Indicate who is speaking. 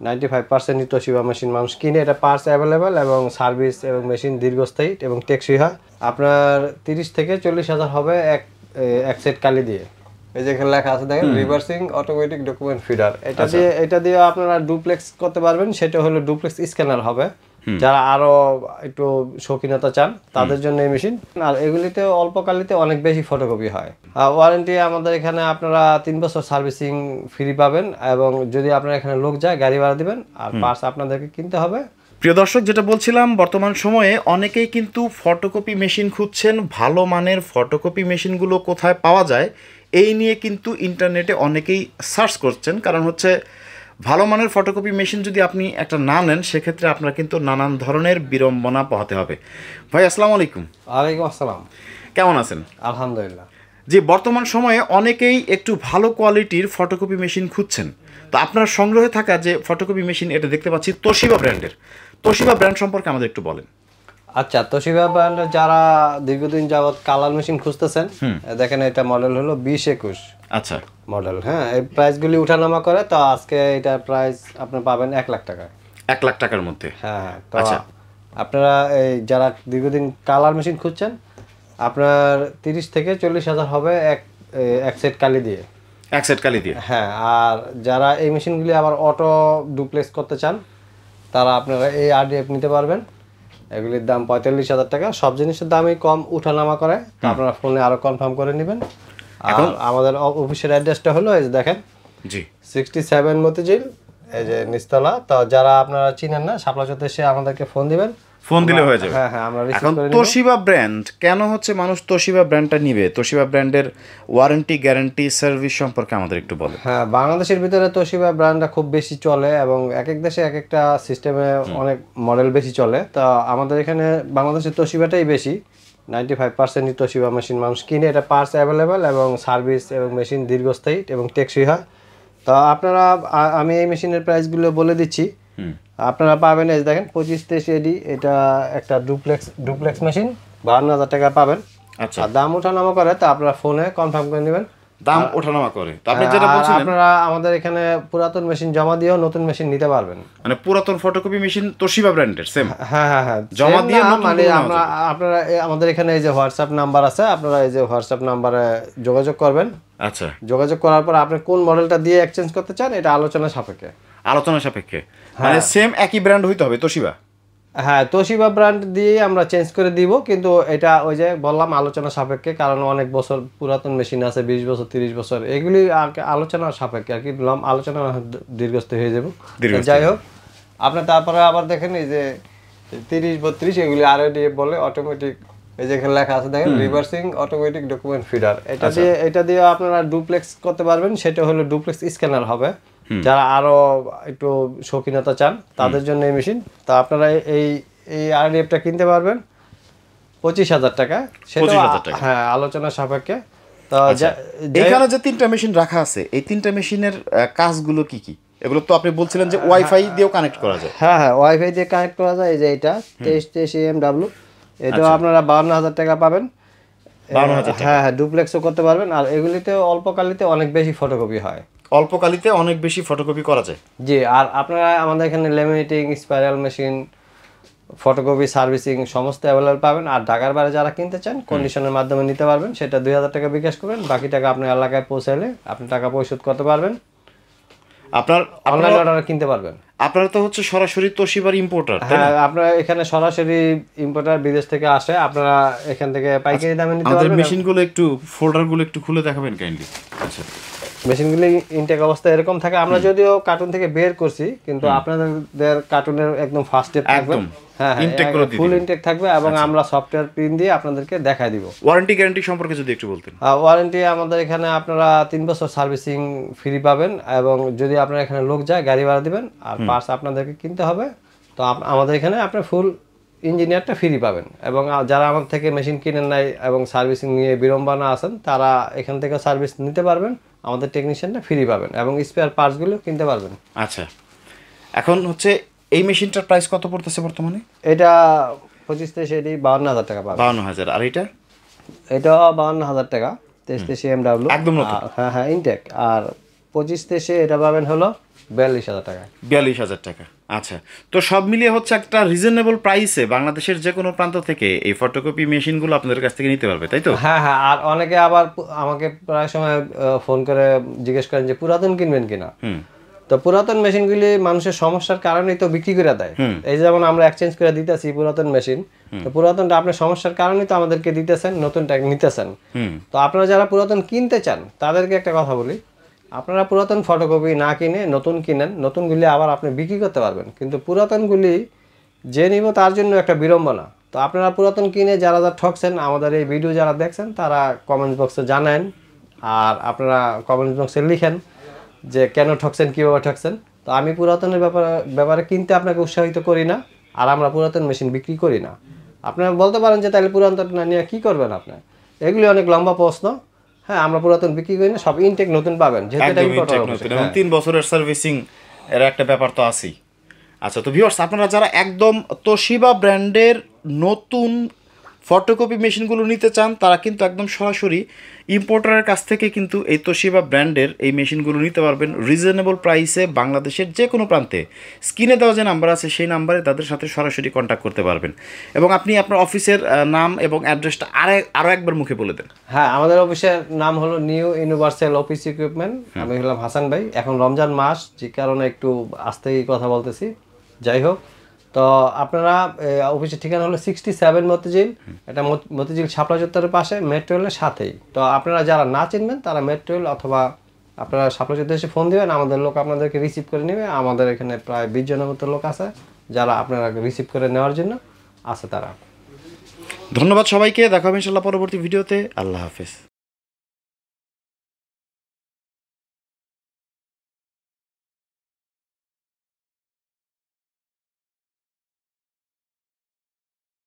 Speaker 1: 95% Toshiba machine মানুষ কিনে, এটা পার্টস অ্যাভেলেবেল এবং সার্ভিস এবং মেশিন দীর্ঘস্থায়ী এবং টেকসই হয়। আপনার 30 থেকে 40,000 হবে এক সেট কালি দিয়ে। এই যে এখানে লেখা আছে দেখেন, রিভার্সিং অটোমেটিক ডকুমেন্ট ফিডার। এটা দিয়ে আপনারা ডুপ্লেক্স করতে পারবেন, সেটা হলো ডুপ্লেক্স স্ক্যানার হবে। যারা আরো একটু শৌখিনতা চান তাদের জন্য এই মেশিন। আর এগুলিতে অল্প কালিতে অনেক বেশি ফটোকপি হয়। ওয়ারেন্টি আমাদের এখানে আপনারা 3 বছর সার্ভিসিং ফ্রি পাবেন, এবং যদি আপনার এখানে লোক যায় গাড়ি ভাড়া দিবেন, আর পার্টস আপনাদেরকে কিনতে হবে।
Speaker 2: প্রিয় দর্শক, যেটা বলছিলাম, বর্তমান সময়ে অনেকেই কিন্তু ফটোকপি মেশিন খুঁজছেন। ভালো মানের ফটোকপি মেশিনগুলো কোথায় পাওয়া যায় এই নিয়ে কিন্তু ইন্টারনেটে অনেকেই সার্চ করছেন। কারণ হচ্ছে ভালো মানের ফটোকপি মেশিন যদি আপনি একটা না নেন, সেক্ষেত্রে আপনার কিন্তু নানান ধরনের বিড়ম্বনা পোহাতে হবে। ভাই আসসালামু আলাইকুম।
Speaker 1: ওয়ালাইকুম আসসালাম।
Speaker 2: কেমন আছেন?
Speaker 1: আলহামদুলিল্লাহ।
Speaker 2: যে বর্তমান সময়ে অনেকেই একটু ভালো কোয়ালিটির ফটোকপি মেশিন খুঁজছেন। তো আপনার সংগ্রহে থাকা যে ফটোকপি মেশিন, এটা দেখতে পাচ্ছি তোশিবা ব্র্যান্ডের। তোশিবা ব্র্যান্ড সম্পর্কে আমাদের একটু বলেন।
Speaker 1: আচ্ছা, তোশিবা ব্র্যান্ডের যারা দীর্ঘদিন যাবত কালার মেশিন খুঁজতেছেন, দেখেন এটা মডেল হলো 2021।
Speaker 2: আচ্ছা,
Speaker 1: মডেল। হ্যাঁ, এই প্রাইসগুলি উঠানামা করে, তো আজকে এটার প্রাইস আপনি পাবেন 1 লাখ টাকায়।
Speaker 2: 1 লাখ টাকার মধ্যে?
Speaker 1: হ্যাঁ। তো আপনারা এই যারা দীর্ঘদিন কালার মেশিন খুঁজছেন, আপনার 30 থেকে 40,000 হবে এক সেট কালি দিয়ে।
Speaker 2: এক সেট কালি দিয়ে?
Speaker 1: হ্যাঁ। আর যারা এই মেশিনগুলি আবার অটো ডুপ্লেক্স করতে চান, তারা আপনারা এই RDF নিতে পারবেন। এগুলির দাম 45,000 টাকা। সব জিনিসের দামই কম উঠানামা করে, তো আপনারা ফোনে আরো কনফার্ম করে নেবেন। এখন আমাদের অফিসের অ্যাড্রেসটা হলো এই যে দেখেন,
Speaker 2: জি,
Speaker 1: 67 মতিঝিল, এই যে নিচতলা। তো যারা আপনারা চিনেন না, শাপলা চত্বরে এসে আমাদেরকে ফোন দিবেন,
Speaker 2: ফোন দিলে হয়ে যাবে।
Speaker 1: হ্যাঁ, আমরা রিসিভ
Speaker 2: এখন
Speaker 1: করে নিব।
Speaker 2: তোশিবা ব্র্যান্ড কেন হচ্ছে মানুষ তোশিবা ব্র্যান্ডটা নিবে? তোশিবা ব্র্যান্ডের ওয়ারেন্টি, গ্যারান্টি, সার্ভিস সম্পর্কে আমাদের একটু বলেন।
Speaker 1: হ্যাঁ, বাংলাদেশের ভিতরে তোশিবা ব্র্যান্ডটা খুব বেশি চলে, এবং এক এক দেশে এক একটা সিস্টেমে অনেক মডেল বেশি চলে। তো আমাদের এখানে বাংলাদেশে তোশিবাটাই বেশি। 95% তোশিবা মেশিন মানুষ কিনে, এটা পার্টস অ্যাভেলেবেল এবং সার্ভিস এবং মেশিন দীর্ঘস্থায়ী এবং টেকসই হয়। তো আপনারা, আমি এই মেশিনের প্রাইসগুলো বলে দিচ্ছি। আপনারা পাবেন, এই দেখেন 25-23 AD, এটা একটা ডুপ্লেক্স মেশিন, 52,000 টাকা পাবেন।
Speaker 2: আচ্ছা,
Speaker 1: আর দাম ওঠানামা করে, তো আপনারা ফোনে কনফার্ম করে নেবেন।
Speaker 2: দাম ওঠানামা করে। তো আপনি যেটা বলছিলেন,
Speaker 1: আপনারা আমাদের এখানে পুরাতন মেশিন জমা দিয়েও নতুন মেশিন নিতে পারবেন।
Speaker 2: মানে পুরাতন ফটোকপি মেশিন তোশিবা ব্র্যান্ডের সেম?
Speaker 1: হ্যাঁ, জমা দিয়ে মানে আপনারা আমাদের এখানে এই যে হোয়াটসঅ্যাপ নাম্বার আছে, আপনারা এই যে হোয়াটসঅ্যাপ নাম্বারে যোগাযোগ করবেন।
Speaker 2: আচ্ছা,
Speaker 1: যোগাযোগ করার পর আপনি কোন মডেলটা দিয়ে এক্সচেঞ্জ করতে চান, এটা আলোচনা সাপেক্ষে।
Speaker 2: আলোচনা সাপেক্ষে মানে সেম একই ব্র্যান্ড হইতে হবে তোশিবা?
Speaker 1: হ্যাঁ, তোশিবা ব্র্যান্ড দিয়েই আমরা চেঞ্জ করে দিব, কিন্তু এটা ওই যে বললাম আলোচনা সাপেক্ষে। কারণ অনেক বছর পুরাতন মেশিন আছে, 20 বছর 30 বছর, এগুলি আলোচনা সাপেক্ষে আর কি, বললাম আলোচনা দীর্ঘস্থায়ী হয়ে যাবে। যাই হোক, আপনি তারপরে আবার দেখেন এই যে 30-32, এগুলি RDF বলে, অটোমেটিক। এই যে এখানে লেখা আছে দেখেন, রিভার্সিং অটোমেটিক ডকুমেন্ট ফিডার। এটা দিয়ে আপনারা ডুপ্লেক্স করতে পারবেন, সেটা হলো ডুপ্লেক্স স্ক্যানার হবে। যারা আরো একটু শৌখিনতা চান তাদের জন্য এই মেশিন। তো আপনারা এই RDFটা কিনতে পারবেন 25,000 টাকা। সেটা হ্যাঁ, আলোচনা সাপেক্ষে। তো
Speaker 2: এখানে যে 3টা মেশিন রাখা আছে, এই 3টা মেশিনের কাজগুলো কি কি? এগুলো তো আপনি বলছিলেন যে ওয়াইফাই দিয়েও কানেক্ট করা যায়।
Speaker 1: হ্যাঁ, ওয়াইফাই দিয়ে কানেক্ট করা যায়। এই যে এটা 2323 AMW, এটাও আপনারা 52,000 টাকা পাবেন।
Speaker 2: 52,000 টাকা?
Speaker 1: হ্যাঁ, ডুপ্লেক্সও করতে পারবেন। আর এগুলিতে অল্প কালিতে অনেক বেশি ফটোকপি হয়।
Speaker 2: অল্প কালিতে অনেক বেশি ফটোকপি করা যায়?
Speaker 1: জি। আর আপনারা আমাদের এখানে laminating, spiral machine, photocopy, servicing সমস্ত অ্যাভেলেবল পাবেন। আর ঢাকার বাইরে যারা কিনতে চান, কন্ডিশনের মাধ্যমে নিতে পারবেন। সেটা 2,000 টাকা বিকাশ করবেন, বাকি টাকা আপনার এলাকায় পৌঁছালে আপনি টাকা পরিশোধ করতে পারবেন। আপনার অনলাইন অর্ডারে কিনতে পারবেন।
Speaker 2: আপনারা তো হচ্ছে সরাসরি তোশিবার ইম্পোর্টার?
Speaker 1: হ্যাঁ, আপনারা এখানে সরাসরি ইম্পোর্টার, বিদেশ থেকে আসে, আপনারা এখান থেকে পাইকারি দামে নিতে পারবেন।
Speaker 2: আমাদের মেশিনগুলো একটু, ফোল্ডারগুলো একটু খুলে দেখাবেন কাইন্ডলি। আচ্ছা,
Speaker 1: মেশিনগুলি ইনটেক অবস্থা এরকম থাকে। আমরা যদিও কার্টুন থেকে বের করছি, কিন্তু আপনাদের কার্টুনের একদম ফার্স্ট স্টেপ থাকবে। হ্যাঁ, ফুল ইনটেক থাকবে, এবং আমরা সফটওয়্যার প্রিন্ট দিয়ে আপনাদেরকে দেখাই দিব।
Speaker 2: ওয়ারেন্টি, গ্যারান্টি সম্পর্কে যদি একটু বলতেন।
Speaker 1: ওয়ারেন্টি আমাদের এখানে আপনারা 3 বছর সার্ভিসিং ফ্রি পাবেন, এবং যদি আপনার এখানে লোক যায় গাড়ি ভাড়া দিবেন, আর পার্টস আপনাদেরকে কিনতে হবে। তো আমাদের এখানে আপনি ফুল ইঞ্জিনিয়ারটা ফ্রি পাবেন। এবং যারা আমার থেকে মেশিন কিনেন নাই এবং সার্ভিসিং নিয়ে বিড়ম্বনা আছেন, তারা এখান থেকে সার্ভিস নিতে পারবেন, আমাদের টেকনিশিয়ানটা ফ্রি পাবেন, এবং স্পেয়ার পার্টসগুলো কিনতে পারবেন।
Speaker 2: আচ্ছা, এখন হচ্ছে এই মেশিনটার প্রাইস কত পড়তেছে বর্তমানে?
Speaker 1: এটা 25-23 AD 52,000 টাকা পাবেন।
Speaker 2: 52,000। আর
Speaker 1: এটাও 52,000 টাকা, 2323 AMW,
Speaker 2: একদম নতুন।
Speaker 1: হ্যাঁ, ইনটেক। আর 25-23 এটা পাবেন হলো 42,000 টাকা।
Speaker 2: 42,000 টাকা। আচ্ছা, তো সব মিলিয়ে হচ্ছে একটা রিজনেবল প্রাইসে বাংলাদেশের যে কোনো প্রান্ত থেকে এই ফটোকপি মেশিনগুলো আপনাদের কাছ থেকে নিতে পারবে, তাই তো?
Speaker 1: হ্যাঁ হ্যাঁ, আর অনেকে আবার আমাকে প্রায় সময় ফোন করে জিজ্ঞেস করেন যে পুরাতন কিনবেন কিনা। তো পুরাতন মেশিনগুলি মানুষের সমস্যার কারণেই তো বিক্রি করে দেয়। এই যেমন আমরা এক্সচেঞ্জ করে দিতেছি পুরাতন মেশিন, তো পুরাতনটা আপনার সমস্যার কারণেই তো আমাদেরকে দিতেছেন, নতুনটা নিতেছেন। তো আপনারা যারা পুরাতন কিনতে চান তাদেরকে একটা কথা বলি, আপনারা পুরাতন ফটোকপি না কিনে নতুন কিনেন, নতুনগুলি আবার আপনি বিক্রি করতে পারবেন। কিন্তু পুরাতনগুলি যে নিব তার জন্য একটা বিড়ম্বনা। তো আপনারা পুরাতন কিনে যারা যারা ঠকছেন, আমাদের এই ভিডিও যারা দেখছেন তারা কমেন্ট বক্সে জানান, আর আপনারা কমেন্ট বক্সে লিখেন যে কেন ঠকছেন, কীভাবে ঠকছেন। তো আমি পুরাতনের ব্যাপারে কিনতে আপনাকে উৎসাহিত করি না, আর আমরা পুরাতন মেশিন বিক্রি করি না। আপনারা বলতে পারেন যে তাহলে পুরাতন না নিয়ে কী করবেন আপনার, এগুলি অনেক লম্বা প্রশ্ন। হ্যাঁ, আমরা পুরাতন বিক্রি করি না, সব ইনটেক নতুন পাবেন, যেহেতু এটা ইম্পোর্টার অবশ্যই।
Speaker 2: এবং 3 বছরের সার্ভিসিং এর একটা ব্যাপার তো আছেই। আচ্ছা, তো ভিউয়ার্স, আপনারা যারা একদম তোশিবা ব্র্যান্ডের নতুন ফটোকপি মেশিনগুলো নিতে চান তারা কিন্তু একদম সরাসরি ইম্পোর্টারের কাছ থেকে কিন্তু এই তোশিবা ব্র্যান্ডের এই মেশিনগুলো নিতে পারবেন রিজনেবল প্রাইসে বাংলাদেশের যে কোনো প্রান্তে। স্ক্রিনে দেওয়া যে নাম্বার আছে সেই নাম্বারে তাদের সাথে সরাসরি কন্ট্যাক্ট করতে পারবেন। এবং আপনি আপনার অফিসের নাম এবং অ্যাড্রেসটা আরও একবার মুখে বলে দেন।
Speaker 1: হ্যাঁ, আমাদের অফিসের নাম হলো নিউ ইউনিভার্সাল অফিস ইকুইপমেন্ট। আমি হলাম হাসান ভাই। এখন রমজান মাস, যে কারণে একটু আস্তেই কথা বলতেছি। যাই হোক, তো আপনারা অফিসের ঠিকানা হলো 67 মতিঝিল, এটা মতিঝিল শাপলা চত্বরের পাশে, মেট্রো রেলের সাথেই। তো আপনারা যারা না চিনবেন তারা মেট্রো রেল অথবা আপনারা শাপলা চত্বরে এসে ফোন দিবেন, আমাদের লোক আপনাদেরকে রিসিভ করে নেবে। আমাদের এখানে প্রায় 20 জনের মতো লোক আছে যারা আপনারা রিসিভ করে নেওয়ার জন্য আছে তারা।
Speaker 2: ধন্যবাদ সবাইকে, দেখা হবে ইনশাআল্লাহ পরবর্তী ভিডিওতে। আল্লাহ হাফেজ।